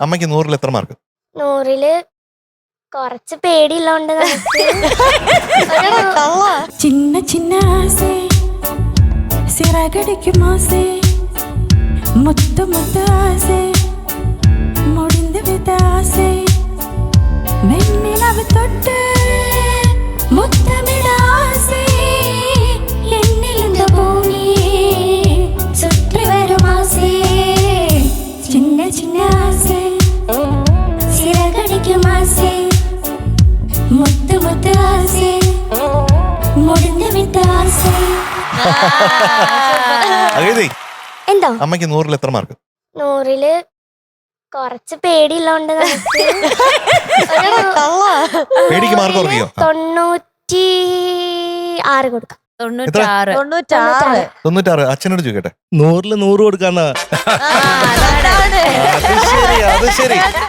അമ്മയ്ക്ക് 100-ൽ എത്ര മാർക്ക്? 100-ല് കുറച്ച് പേടിയുള്ളോണ്ട് നമുക്ക് சின்ன சின்ன ஆசை சிறகடிக்கும் ஆசை முத்து முத்து ஆசை முடிந்து விட்ட ஆசை வெண்ணிலவு தொட்டு முத்தமிட ஆசை என்னில் இந்த பூமி சுற்றி வரும் ஆசை சின்ன சின்ன ஆசை சிறகடிக்கும் ஆசை முத்து முத்து ஆசை முடிந்து விட்ட ஆசை. അഗതി, എന്തോ അമ്മയ്ക്ക് 100-ൽ എത്ര മാർക്ക്? 100-ല് കുറച്ച് പേടിയുള്ളോണ്ട് നമുക്ക് പേടിക്ക് മാർക്ക് കുറയ്ക്കോ? 96 കൊടുക്കാം. 96. 96. അച്ഛനോട് ചോദിക്കട്ടെ. 100-ൽ 100 കൊടുക്കാന്നാ. അത് ശരി.